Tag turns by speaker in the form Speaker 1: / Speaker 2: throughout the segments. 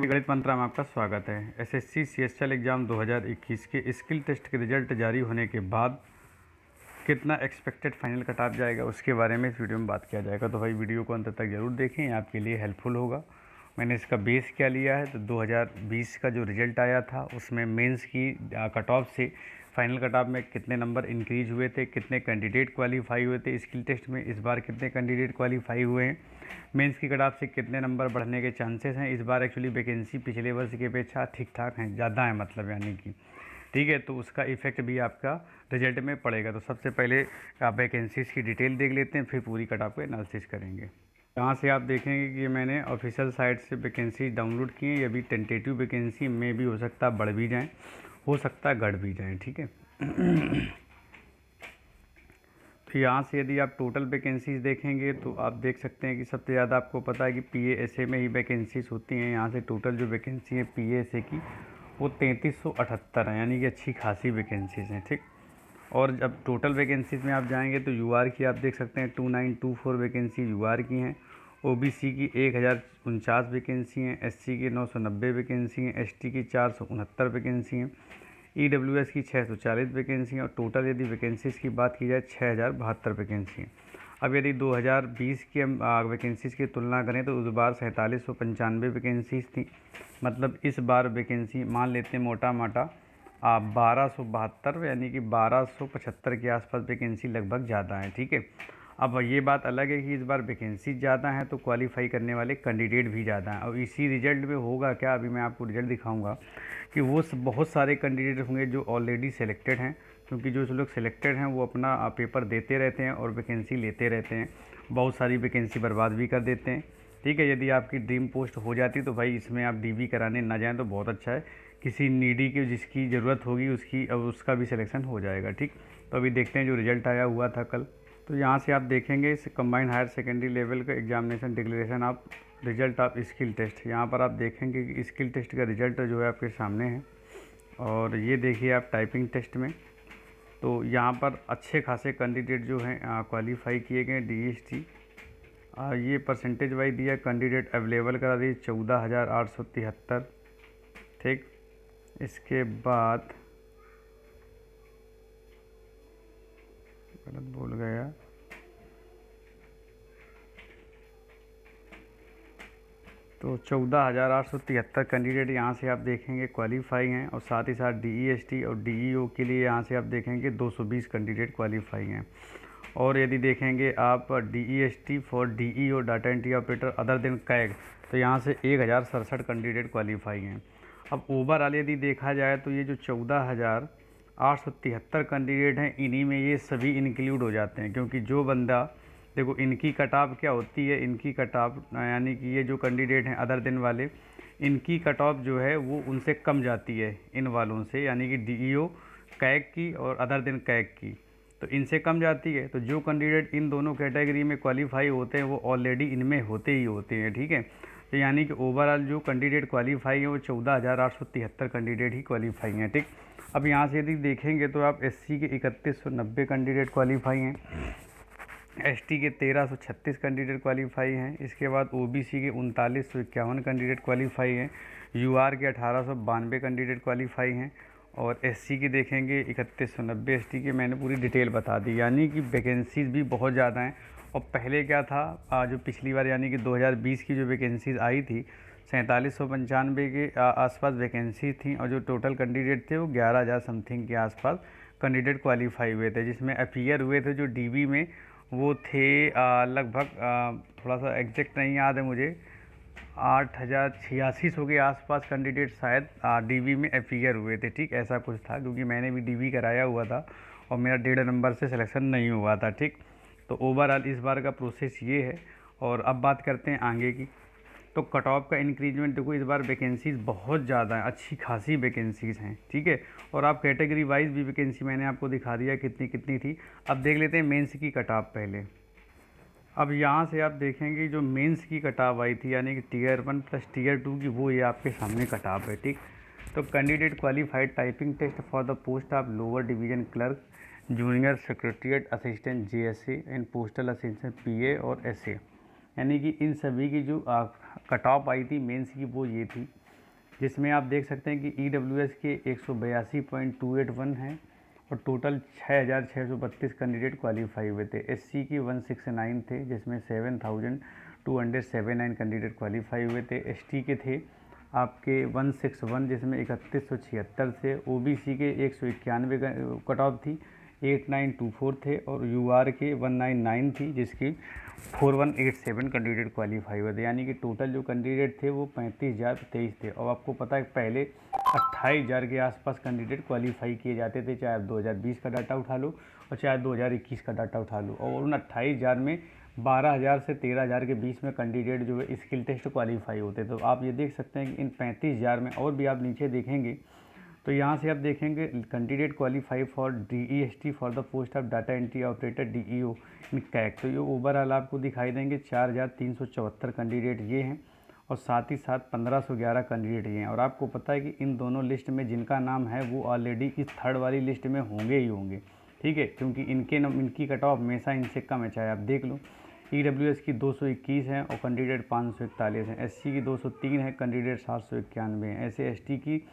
Speaker 1: गणित मंत्रा में आपका स्वागत है। एसएससी सीएचएल एग्ज़ाम 2021 के स्किल टेस्ट के रिजल्ट जारी होने के बाद कितना एक्सपेक्टेड फाइनल कट ऑफ जाएगा उसके बारे में इस वीडियो में बात किया जाएगा। तो भाई वीडियो को अंत तक ज़रूर देखें, ये आपके लिए हेल्पफुल होगा। मैंने इसका बेस क्या लिया है तो 2020 का जो रिज़ल्ट आया था उसमें मेंस की कट ऑफ से फाइनल कट ऑफ में कितने नंबर इंक्रीज हुए थे, कितने कैंडिडेट क्वालिफाई हुए थे स्किल टेस्ट में, इस बार कितने कैंडिडेट क्वालिफाई हुए हैं, मेंस की कट ऑफ से कितने नंबर बढ़ने के चांसेस हैं। इस बार एक्चुअली वैकेंसी पिछले वर्ष की अपेक्षा ठीक ठाक हैं, ज़्यादा है मतलब, यानी कि ठीक है। तो उसका इफेक्ट भी आपका रिजल्ट में पड़ेगा। तो सबसे पहले आप वैकेंसीज़ की डिटेल देख लेते हैं, फिर पूरी कट ऑफ को एनालिसिस करेंगे। यहाँ से आप देखेंगे कि मैंने ऑफिशियल साइट से वैकेंसी डाउनलोड की है। ये अभी टेंटेटिव वैकेंसी में भी हो सकता है बढ़ भी जाएँ, हो सकता है घट भी जाएँ, ठीक है। तो यहाँ से यदि आप टोटल वैकेंसीज देखेंगे तो आप देख सकते हैं कि सबसे ज़्यादा आपको पता है कि पीएएसए में ही वैकेंसीज होती हैं। यहाँ से टोटल जो वैकेंसी है पीएएसए की वो 3378 है, यानी कि अच्छी खासी वैकेंसीज हैं, ठीक। और जब टोटल वैकेंसीज में आप जाएंगे तो यूआर की आप देख सकते हैं 2924 वैकेंसी यूआर की हैं। ओबीसी की 1049 वैकेंसी हैं, एससी की 990 वैकेंसी हैं, एसटी की 469 वैकेंसी हैं, ईडब्ल्यूएस की 640 वैकेंसी हैं। और टोटल यदि वैकेंसीज़ की बात की जाए 6072 वैकेंसी हैं। अब यदि 2020 की हम वैकेंसीज़ की तुलना करें तो उस बार 4795 वैकेंसीज़ थी। मतलब इस बार वैकेंसी मान लेते हैं मोटा मोटा 1272, यानी कि 1275 के आसपास वैकेंसी लगभग ज़्यादा है, ठीक है। अब ये बात अलग है कि इस बार वैकेंसी ज़्यादा है तो क्वालिफाई करने वाले कैंडिडेट भी ज़्यादा हैं। और इसी रिजल्ट में होगा क्या, अभी मैं आपको रिजल्ट दिखाऊंगा कि वो बहुत सारे कैंडिडेट होंगे जो ऑलरेडी सेलेक्टेड हैं, क्योंकि जो लोग सेलेक्टेड हैं वो अपना पेपर देते रहते हैं और वैकेंसी लेते रहते हैं, बहुत सारी वैकेंसी बर्बाद भी कर देते हैं, ठीक है। यदि आपकी ड्रीम पोस्ट हो जाती तो भाई इसमें आप डीवी कराने ना जाएं तो बहुत अच्छा है। किसी नीडी की जिसकी ज़रूरत होगी उसका भी सिलेक्शन हो जाएगा, ठीक। तो अभी देखते हैं जो रिज़ल्ट आया हुआ था कल। तो यहाँ से आप देखेंगे इस कंबाइंड हायर सेकेंडरी लेवल का examination declaration of result of skill test. यहाँ पर आप देखेंगे कि स्किल टेस्ट का रिजल्ट जो है आपके सामने है। और ये देखिए आप टाइपिंग टेस्ट में तो यहाँ पर अच्छे खासे कैंडिडेट जो हैं क्वालिफाई किए गए डीएसटी। ये परसेंटेज वाइज दिया, कैंडिडेट अवेलेबल करा दी 14,873, ठीक। इसके बाद गलत बोल गया, तो 14,873 कैंडिडेट यहाँ से आप देखेंगे क्वालिफाई हैं। और साथ ही साथ डीईएसटी और डीईओ के लिए यहाँ से आप देखेंगे 220 कैंडिडेट क्वालिफाई हैं। और यदि देखेंगे आप DEST for DEO data entry operator other than CAG तो यहाँ से 1067 कैंडिडेट क्वालिफाई हैं। अब ओवरऑल यदि देखा जाए तो ये जो 14,873 कैंडिडेट हैं इन्हीं में ये सभी इंक्लूड हो जाते हैं, क्योंकि जो बंदा देखो इनकी कट ऑफ क्या होती है, इनकी कट ऑफ यानी कि ये जो कैंडिडेट हैं अदर दिन वाले, इनकी कट ऑफ जो है वो उनसे कम जाती है इन वालों से, यानी कि डीईओ कैग की और अदर दिन कैग की, तो इनसे कम जाती है। तो जो कैंडिडेट इन दोनों कैटेगरी में क्वालिफाई होते हैं वो ऑलरेडी इनमें होते ही होते हैं, ठीक है। तो यानी कि ओवरऑल जो कैंडिडेट क्वालिफाई हैं वो 14,873 कैंडिडेट ही क्वालिफाई हैं, ठीक। अब यहाँ से यदि देखेंगे तो आप एससी के 3190 कैंडिडेट क्वालिफाई हैं, एसटी के 1336 कैंडिडेट क्वालिफाई हैं। इसके बाद ओबीसी के 3951 कैंडिडेट क्वालिफाई हैं, यूआर के 1892 कैंडिडेट क्वालिफाई हैं। और एससी की देखेंगे 3190, एसटी के मैंने पूरी डिटेल बता दी, यानी कि वैकेंसीज़ भी बहुत ज़्यादा हैं। और पहले क्या था, जो पिछली बार यानी कि 2020 की जो वैकेंसीज़ आई थी 4795 के आसपास वैकेंसी थी, और जो टोटल कैंडिडेट थे वो 11,000 समथिंग के आसपास कैंडिडेट क्वालिफाई हुए थे, जिसमें अपीयर हुए थे जो डीबी में वो थे लगभग थोड़ा सा एग्जैक्ट नहीं याद है मुझे, 8,086 के आसपास कैंडिडेट शायद डीवी में अपीयर हुए थे, ठीक। ऐसा कुछ था, क्योंकि मैंने भी डीवी कराया हुआ था और मेरा 1.5 नंबर से सिलेक्शन नहीं हुआ था, ठीक। तो ओवरऑल इस बार का प्रोसेस ये है। और अब बात करते हैं आगे की। तो कट ऑफ का इंक्रीजमेंट देखो, इस बार वैकेंसीज़ बहुत ज़्यादा है, अच्छी खासी वैकेंसीज़ हैं, ठीक है। और आप कैटेगरी वाइज भी वैकेंसी मैंने आपको दिखा दिया कितनी कितनी थी। अब देख लेते हैं मेंस की कट ऑफ पहले। अब यहाँ से आप देखेंगे जो मेंस की कट ऑफ आई थी, यानी कि टीयर 1 प्लस टीयर 2 की, वो ये आपके सामने कट ऑफ है, ठीक। तो candidate qualified typing test for the post of lower division clerk, junior secretariat assistant JSC and postal assistant PA और एसए, यानी कि इन सभी की जो कट ऑफ आई थी मेंस की वो ये थी। जिसमें आप देख सकते हैं कि EWS के 182.281 हैं और टोटल 6,632 कैंडिडेट क्वालिफाई हुए थे। SC की 169 थे, जिसमें 7,279 कैंडिडेट क्वालिफाई हुए थे। ST के थे आपके 161, जिसमें 3,176 थे। OBC के 191 कट ऑफ थी, 8,924 थे और UR के 199 थी, जिसकी 4,187 कैंडिडेट क्वालिफाई हुए थे। यानी कि टोटल जो कैंडिडेट थे वो 35,023 थे। और आपको पता है पहले 28,000 के आसपास कैंडिडेट क्वालिफाई किए जाते थे, चाहे आप 2020 का डाटा उठा लो और चाहे 2021 का डाटा उठा लो। और उन 28,000 में 12,000 से 13,000 के बीच में कैंडिडेट जो है स्किल टेस्ट क्वालिफाई होते। तो आप ये देख सकते हैं कि इन 35,000 में और भी आप नीचे देखेंगे तो यहाँ से आप देखेंगे candidate qualify for DEST for the post of data entry operator DEO इन कैक। तो ये ओवरऑल आपको दिखाई देंगे 4,374 कैंडिडेट ये हैं और साथ ही साथ 1,511 कैंडिडेट ये हैं। और आपको पता है कि इन दोनों लिस्ट में जिनका नाम है वो ऑलरेडी इस थर्ड वाली लिस्ट में होंगे ही होंगे, ठीक है, क्योंकि इनकी कट ऑफ हमेशा इनसे कम है। चाहे आप देख लो EWS की 221 है और कैंडिडेट 541 हैं। SC की 203 है, कैंडिडेट 791 हैं। ऐसे ST की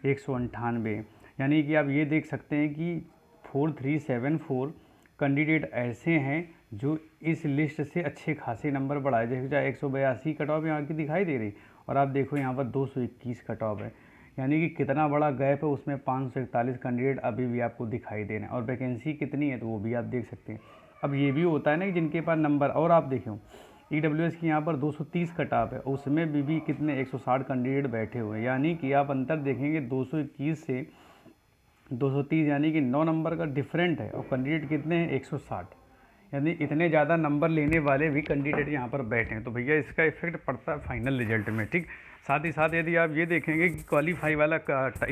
Speaker 1: 198। यानी कि आप ये देख सकते हैं कि 4,374 कैंडिडेट ऐसे हैं जो इस लिस्ट से अच्छे खासे नंबर बढ़ाए। जैसे चाहे 182 कट ऑफ यहाँ की दिखाई दे रही और आप देखो यहाँ पर 221 कट ऑफ है। यानी कि कितना बड़ा गैप है, उसमें 541 कैंडिडेट अभी भी आपको दिखाई दे रहे हैं। और वैकेंसी कितनी है तो वो भी आप देख सकते हैं। अब ये भी होता है ना कि जिनके पास नंबर, और आप देखें EWS की यहाँ पर 230 कट ऑफ है, उसमें भी कितने 160 कैंडिडेट बैठे हुए हैं। यानी कि आप अंतर देखेंगे 221 से 230, यानी कि 9 नंबर का डिफरेंट है और कैंडिडेट कितने हैं 160। यानी इतने ज़्यादा नंबर लेने वाले भी कैंडिडेट यहाँ पर बैठे हैं। तो भैया इसका इफेक्ट पड़ता है फाइनल रिजल्ट में, ठीक। साथ ही साथ यदि आप ये देखेंगे कि क्वालिफाई वाला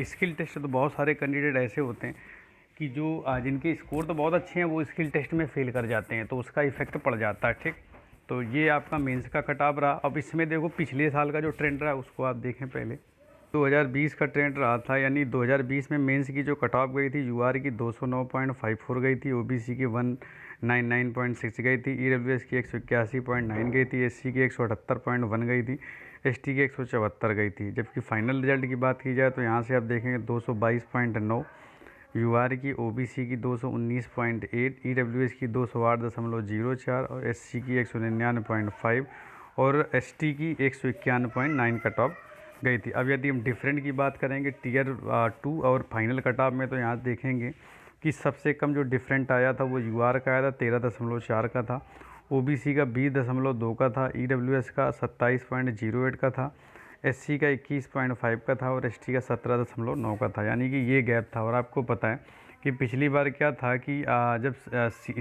Speaker 1: स्किल टेस्ट, तो बहुत सारे कैंडिडेट ऐसे होते हैं कि जो जिनके स्कोर तो बहुत अच्छे हैं वो स्किल टेस्ट में फेल कर जाते हैं, तो उसका इफेक्ट पड़ जाता है, ठीक। तो ये आपका मेंस का कट ऑफ रहा। अब इसमें देखो पिछले साल का जो ट्रेंड रहा उसको आप देखें। पहले 2020 का ट्रेंड रहा था, यानी 2020 में मेंस की जो कट ऑफ गई थी UR की 209.54 गई थी, OBC की 199.6 गई थी, EWS की 181.9 गई थी, SC की 178.1 गई थी, ST की 174 गई थी। जबकि फाइनल रिजल्ट की बात की जाए तो यहाँ से आप देखेंगे 222.9, UR की, OBC की 219.8, EWS की 208.04 और SC की 199.5 और ST की 191.9 कट ऑफ गई थी। अब यदि हम डिफरेंट की बात करेंगे Tier 2 और फाइनल कट ऑफ में, तो यहाँ देखेंगे कि सबसे कम जो डिफरेंट आया था वो UR का आया था 13.4 का था, OBC का 20.2 का था, EWS का 27.08 का था, SC का 21.5 का था और ST का 17.9 का था। यानी कि ये गैप था। और आपको पता है कि पिछली बार क्या था कि जब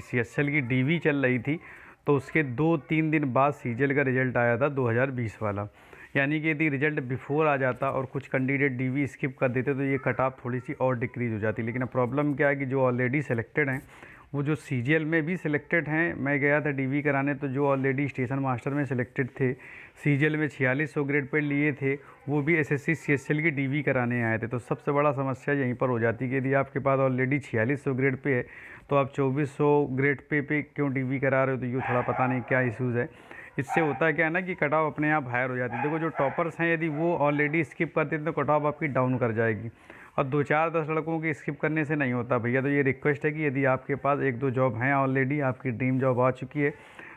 Speaker 1: CSL की DV चल रही थी तो उसके 2-3 दिन बाद CGL का रिज़ल्ट आया था 2020 वाला। यानी कि यदि रिज़ल्ट बिफोर आ जाता और कुछ कैंडिडेट DV स्किप कर देते तो ये कट ऑफ थोड़ी सी और डिक्रीज़ हो जाती। लेकिन अब प्रॉब्लम क्या है कि जो ऑलरेडी सेलेक्टेड हैं वो जो CGL में भी सिलेक्टेड हैं, मैं गया था DV कराने तो जो ऑलरेडी स्टेशन मास्टर में सिलेक्टेड थे, CGL में 4600 ग्रेड पे लिए थे, वो भी SSC CSL की DV कराने आए थे। तो सबसे बड़ा समस्या यहीं पर हो जाती है कि यदि आपके पास ऑलरेडी 4600 ग्रेड पे है तो आप 2400 ग्रेड पे क्यों DV करा रहे हो, तो ये थोड़ा पता नहीं क्या इशूज़ है। इससे होता है क्या है ना कि कट ऑफ अपने आप हायर हो जाती है। देखो जो टॉपर्स हैं यदि वो ऑलरेडी स्किप करते हैं तो कट ऑफ आपकी डाउन कर जाएगी, और 2-4-10 लड़कों के स्किप करने से नहीं होता भैया। तो ये रिक्वेस्ट है कि यदि आपके पास 1-2 जॉब हैं ऑलरेडी, आपकी ड्रीम जॉब आ चुकी है,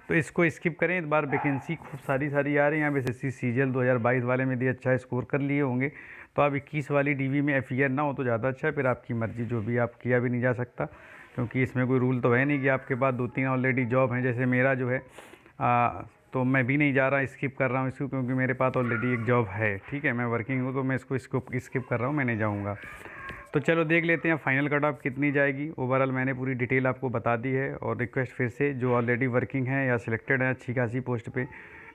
Speaker 1: तो इसको स्किप करें। इस बार वैकेंसी खूब सारी आ रही हैं। अब SSC CGL 2022 वाले में यदि अच्छा स्कोर कर लिए होंगे तो आप 21 वाली DV में FER ना हो तो ज़्यादा अच्छा है। फिर आपकी मर्ज़ी, जो भी आप किया भी नहीं जा सकता, क्योंकि इसमें कोई रूल तो है नहीं कि आपके पास 2-3 ऑलरेडी जॉब हैं। जैसे मेरा जो है तो मैं भी नहीं जा रहा, स्किप कर रहा हूँ इसको, क्योंकि मेरे पास ऑलरेडी एक जॉब है, ठीक है, मैं वर्किंग हूँ, तो मैं इसको स्किप कर रहा हूँ, मैं नहीं जाऊँगा। तो चलो देख लेते हैं फाइनल कट ऑफ कितनी जाएगी। ओवरऑल मैंने पूरी डिटेल आपको बता दी है। और रिक्वेस्ट फिर से, जो ऑलरेडी वर्किंग है या सिलेक्टेड है अच्छी खासी पोस्ट पे,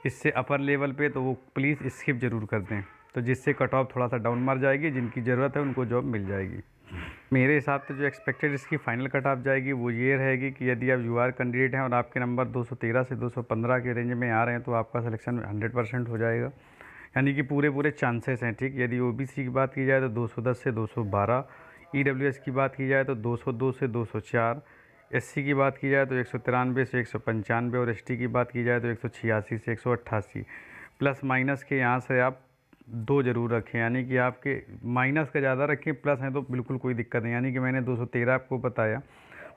Speaker 1: इससे अपर लेवल पे, तो वो प्लीज़ स्किप ज़रूर कर दें, तो जिससे कट ऑफ थोड़ा सा डाउन मार जाएगी। जिनकी ज़रूरत है उनको जॉब मिल जाएगी। मेरे हिसाब से जो एक्सपेक्टेड इसकी फाइनल कट ऑफ जाएगी वो ये रहेगी कि यदि आप UR कैंडिडेट हैं और आपके नंबर 213 से 215 के रेंज में आ रहे हैं तो आपका सिलेक्शन 100% हो जाएगा। यानी कि पूरे चांसेस हैं, ठीक। यदि OBC की बात की जाए तो 210 से 212, EWS की बात की जाए तो 202 से 204, SC की बात की जाए तो 193 से 195 और ST की बात की जाए तो 186 से 188। प्लस माइनस के यहाँ से आप 2 ज़रूर रखें, यानी कि आपके माइनस का ज़्यादा रखें, प्लस हैं तो बिल्कुल कोई दिक्कत नहीं। यानी कि मैंने 213 आपको बताया,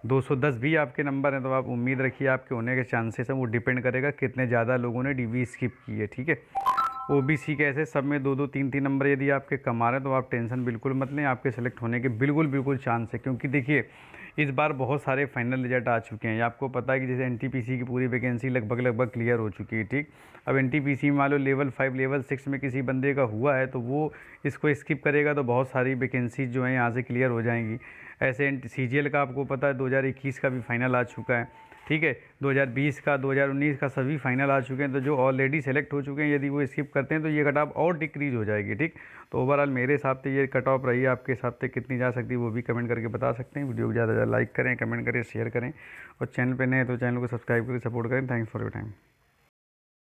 Speaker 1: 210 भी आपके नंबर हैं तो आप उम्मीद रखिए आपके होने के चांसेस हैं। वो डिपेंड करेगा कितने ज़्यादा लोगों ने डीबी स्किप की है, ठीक है। ओबीसी के ऐसे सब में 2-2 3-3 नंबर यदि आपके कम आ रहे हैं तो आप टेंशन बिल्कुल मत लें, आपके सेलेक्ट होने के बिल्कुल चांस है। क्योंकि देखिए इस बार बहुत सारे फाइनल रिजल्ट आ चुके हैं। ये आपको पता है कि जैसे एनटीपीसी की पूरी वैकेंसी लगभग क्लियर हो चुकी है, ठीक। अब एनटीपीसी में मान लो लेवल 5 लेवल 6 में किसी बंदे का हुआ है तो वो इसको स्किप करेगा तो बहुत सारी वैकेंसीज जो हैं यहाँ से क्लियर हो जाएंगी। ऐसे सीजीएल का आपको पता है 2021 का भी फाइनल आ चुका है, ठीक है। 2020 का 2019 का सभी फाइनल आ चुके हैं। तो जो ऑलरेडी सेलेक्ट हो चुके हैं यदि वो स्किप करते हैं तो ये कट ऑफ और डिक्रीज़ हो जाएगी, ठीक। तो ओवरऑल मेरे हिसाब से ये कट ऑफ रही है, आपके हिसाब से कितनी जा सकती है वो भी कमेंट करके बता सकते हैं। वीडियो को ज़्यादा से ज़्यादा लाइक करें, कमेंट करें, शेयर करें और चैनल पे नए हैं तो चैनल को सब्सक्राइब करके सपोर्ट करें। Thanks for your time.